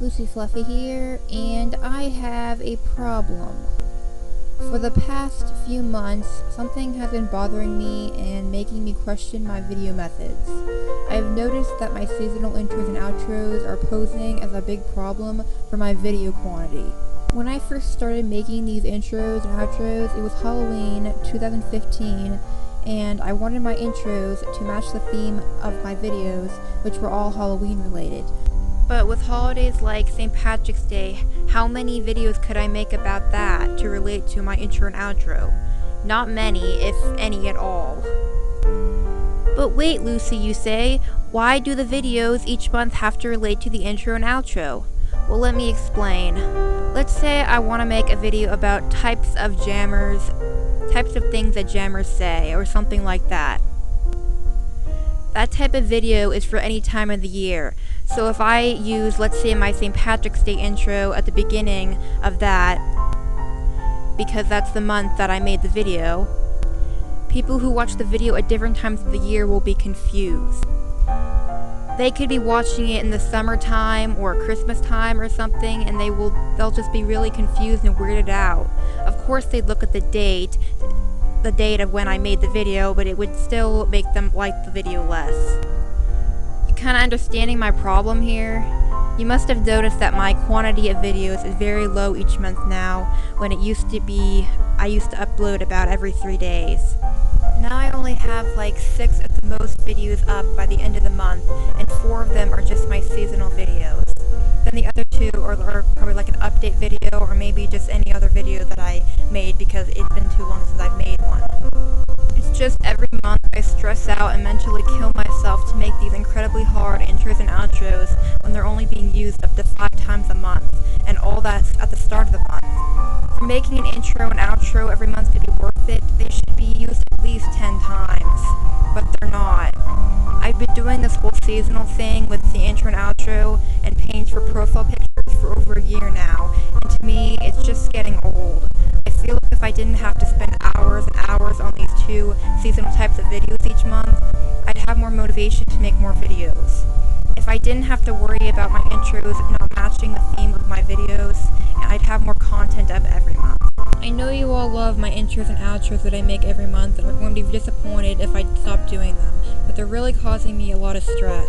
Lucy Fluffy here, and I have a problem. For the past few months, something has been bothering me and making me question my video methods. I have noticed that my seasonal intros and outros are posing as a big problem for my video quantity. When I first started making these intros and outros, it was Halloween 2015, and I wanted my intros to match the theme of my videos, which were all Halloween related. But with holidays like St. Patrick's Day, how many videos could I make about that to relate to my intro and outro? Not many, if any at all. But wait, Lucy, you say, why do the videos each month have to relate to the intro and outro? Well, let me explain. Let's say I want to make a video about types of things that jammers say, or something like that. That type of video is for any time of the year. So if I use, let's say, my St. Patrick's Day intro at the beginning of that, because that's the month that I made the video, people who watch the video at different times of the year will be confused. They could be watching it in the summertime or Christmas time or something, and they'll just be really confused and weirded out. Of course they'd look at the date of when I made the video, but it would still make them like the video less. You kinda understanding my problem here? You must have noticed that my quantity of videos is very low each month now, when it used to be, I used to upload about every 3 days. Now I only have like 6 at the most videos up by the end of the month, and 4 of them are just my seasonal videos. Then the other 2 are probably like an update video, or maybe just any other video that I made because it's been too long since I've made one. It's just every month I stress out and mentally kill myself to make these incredibly hard intros and outros when they're only being used up to 5 times a month, and all that's at the start of the month. For making an intro and outro every month to be worth it, they should be used at least 10 times, but they're not. I've been doing this whole seasonal thing with the intro and outro and paints for profile pictures for over a year now, and to me, it's just getting old. I feel like if I didn't have to spend hours and hours on these 2 seasonal types of videos each month, I'd have more motivation to make more videos. If I didn't have to worry about my intros not matching the theme of my videos, I'd have more content up every month. I know you all love my intros and outros that I make every month, and are going to be disappointed if I stop doing them, but they're really causing me a lot of stress.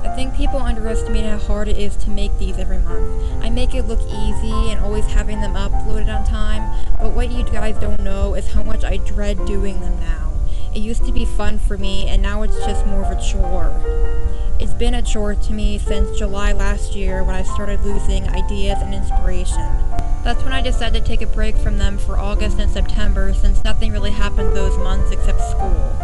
I think people underestimate how hard it is to make these every month. I make it look easy and always having them uploaded on time, but what you guys don't know is how much I dread doing them now. It used to be fun for me, and now it's just more of a chore. It's been a chore to me since July last year when I started losing ideas and inspiration. That's when I decided to take a break from them for August and September, since nothing really happened those months except school.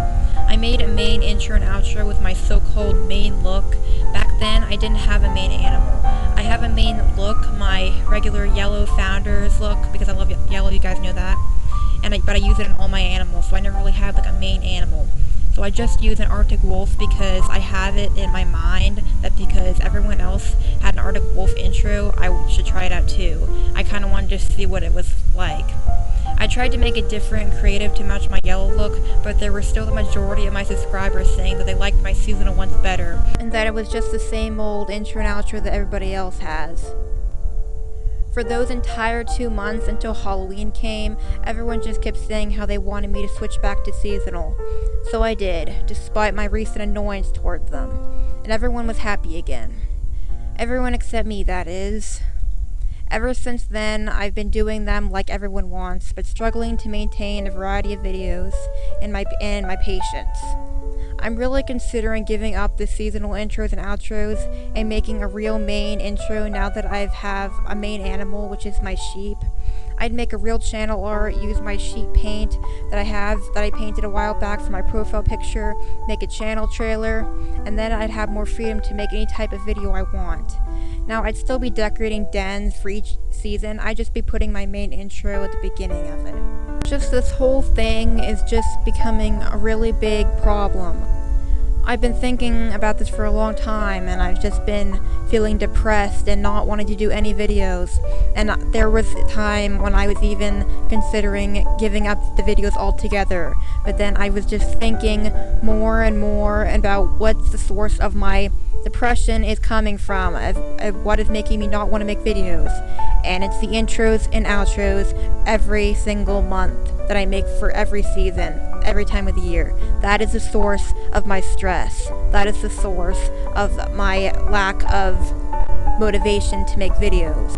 I made a main intro and outro with my so-called main look. Back then, I didn't have a main animal. I have a main look, my regular yellow Founders look, because I love yellow, you guys know that. But I use it in all my animals, so I never really had like a main animal. So I just use an Arctic Wolf because I have it in my mind that because everyone else had an Arctic Wolf intro, I should try it out too. I kind of wanted to see what it was like. I tried to make it different and creative to match my yellow look, but there were still the majority of my subscribers saying that they liked my seasonal ones better, and that it was just the same old intro and outro that everybody else has. For those entire 2 months until Halloween came, everyone just kept saying how they wanted me to switch back to seasonal. So I did, despite my recent annoyance towards them, and everyone was happy again. Everyone except me, that is. Ever since then, I've been doing them like everyone wants, but struggling to maintain a variety of videos and my patience. I'm really considering giving up the seasonal intros and outros and making a real main intro now that I have a main animal, which is my sheep. I'd make a real channel art, use my sheep paint that I painted a while back for my profile picture, make a channel trailer, and then I'd have more freedom to make any type of video I want. Now, I'd still be decorating dens for each season, I'd just be putting my main intro at the beginning of it. Just this whole thing is just becoming a really big problem. I've been thinking about this for a long time, and I've just been feeling depressed and not wanting to do any videos. And there was a time when I was even considering giving up the videos altogether. But then I was just thinking more and more about what the source of my depression is coming from, of what is making me not want to make videos. And it's the intros and outros every single month that I make for every season, every time of the year. That is the source of my stress. That is the source of my lack of motivation to make videos.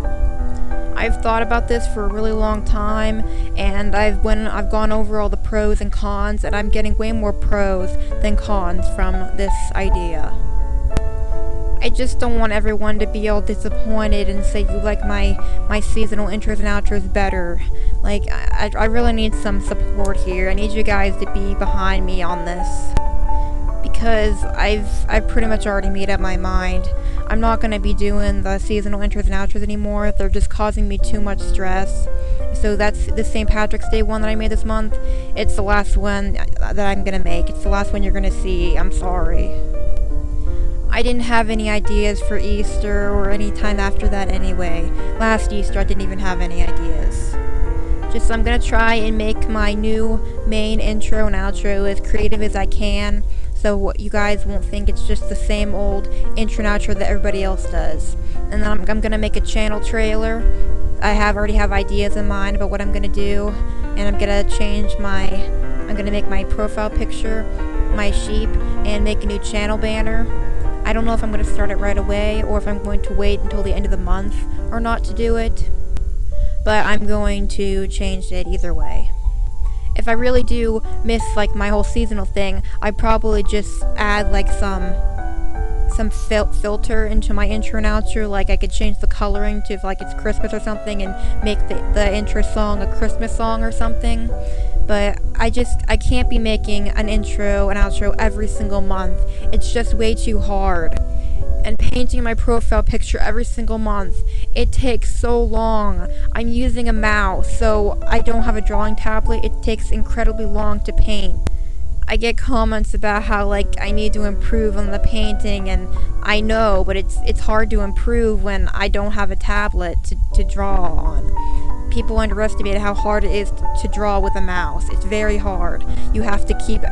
I've thought about this for a really long time, and I've gone over all the pros and cons, and I'm getting way more pros than cons from this idea. I just don't want everyone to be all disappointed and say you like my seasonal intros and outros better. Like, I really need some support here. I need you guys to be behind me on this. Because I've pretty much already made up my mind. I'm not going to be doing the seasonal intros and outros anymore. They're just causing me too much stress. So that's the St. Patrick's Day one that I made this month. It's the last one that I'm going to make. It's the last one you're going to see. I'm sorry. I didn't have any ideas for Easter or any time after that anyway. Last Easter I didn't even have any ideas. Just I'm gonna try and make my new main intro and outro as creative as I can, so you guys won't think it's just the same old intro and outro that everybody else does. And then I'm gonna make a channel trailer. I already have ideas in mind about what I'm gonna do, and I'm gonna make my profile picture my sheep and make a new channel banner. I don't know if I'm going to start it right away or if I'm going to wait until the end of the month or not to do it, but I'm going to change it either way. If I really do miss like my whole seasonal thing, I'd probably just add like some filter into my intro and outro. Like I could change the coloring to if like it's Christmas or something and make the intro song a Christmas song or something. But I can't be making an intro and outro every single month. It's just way too hard. And painting my profile picture every single month, it takes so long. I'm using a mouse, so I don't have a drawing tablet. It takes incredibly long to paint. I get comments about how like I need to improve on the painting, and I know, but it's hard to improve when I don't have a tablet to draw on. People underestimate how hard it is to draw with a mouse. It's very hard. You have to keep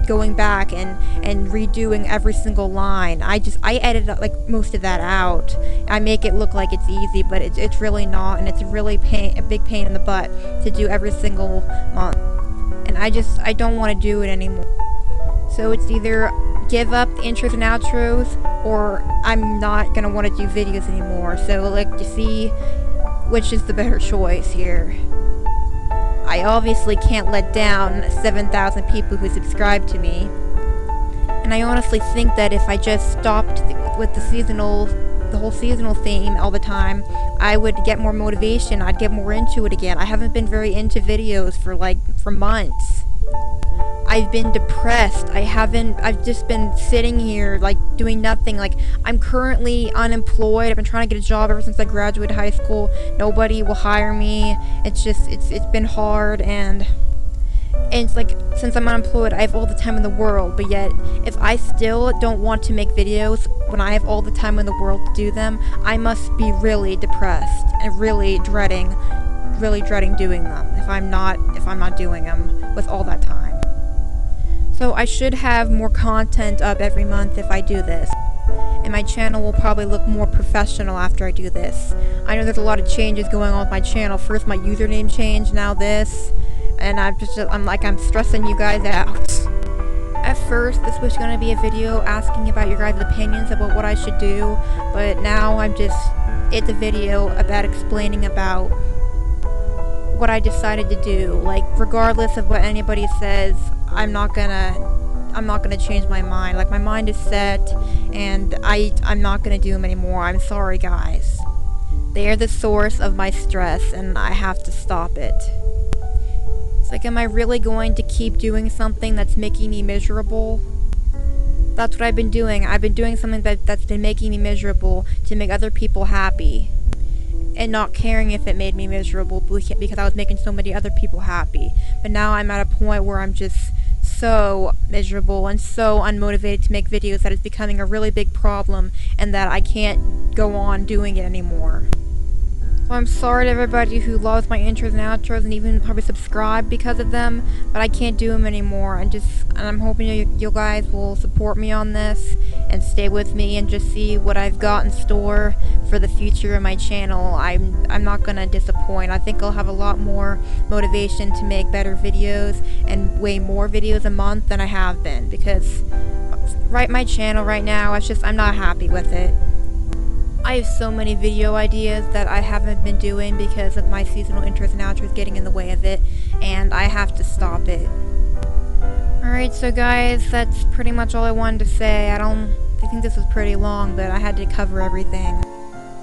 going back and redoing every single line. I edit like most of that out. I make it look like it's easy, but it's really not, and it's really a big pain in the butt to do every single month. And I don't want to do it anymore. So it's either give up the intros and outros, or I'm not gonna want to do videos anymore. So like to see which is the better choice here. I obviously can't let down 7,000 people who subscribe to me. And I honestly think that if I just stopped with the whole seasonal theme all the time, I would get more motivation. I'd get more into it again. I haven't been very into videos for months. I've been depressed. I've just been sitting here like doing nothing. Like I'm currently unemployed. I've been trying to get a job ever since I graduated high school. Nobody will hire me. It's been hard, and it's like, since I'm unemployed, I have all the time in the world, but yet if I still don't want to make videos when I have all the time in the world to do them, I must be really depressed and really dreading doing them if I'm not doing them with all that time. So I should have more content up every month if I do this. And my channel will probably look more professional after I do this. I know there's a lot of changes going on with my channel. First my username changed, now this. And I'm stressing you guys out. At first, this was going to be a video asking about your guys' opinions about what I should do. But now it's a video about explaining about what I decided to do. Like, regardless of what anybody says, I'm not gonna change my mind. Like, my mind is set, and I'm not gonna do them anymore. I'm sorry, guys. They are the source of my stress, and I have to stop it. It's like, am I really going to keep doing something that's making me miserable? That's what I've been doing. I've been doing something that's been making me miserable to make other people happy, and not caring if it made me miserable because I was making so many other people happy. But now I'm at a point where I'm just so miserable and so unmotivated to make videos that it's becoming a really big problem and that I can't go on doing it anymore. So I'm sorry to everybody who loves my intros and outros and even probably subscribe because of them, but I can't do them anymore. And I'm hoping you guys will support me on this and stay with me and just see what I've got in store for the future of my channel. I'm not gonna disappoint. I think I'll have a lot more motivation to make better videos and way more videos a month than I have been, because my channel right now, I'm not happy with it. I have so many video ideas that I haven't been doing because of my seasonal intros and outros getting in the way of it, and I have to stop it. Alright, so guys, that's pretty much all I wanted to say. I think this was pretty long, but I had to cover everything.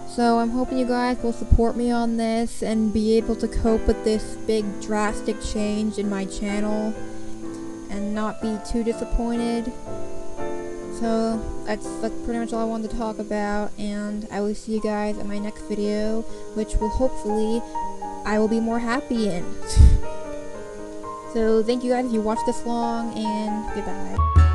So I'm hoping you guys will support me on this and be able to cope with this big drastic change in my channel and not be too disappointed. So that's pretty much all I wanted to talk about, and I will see you guys in my next video, which will hopefully I will be more happy in. So thank you guys if you watched this long, and goodbye.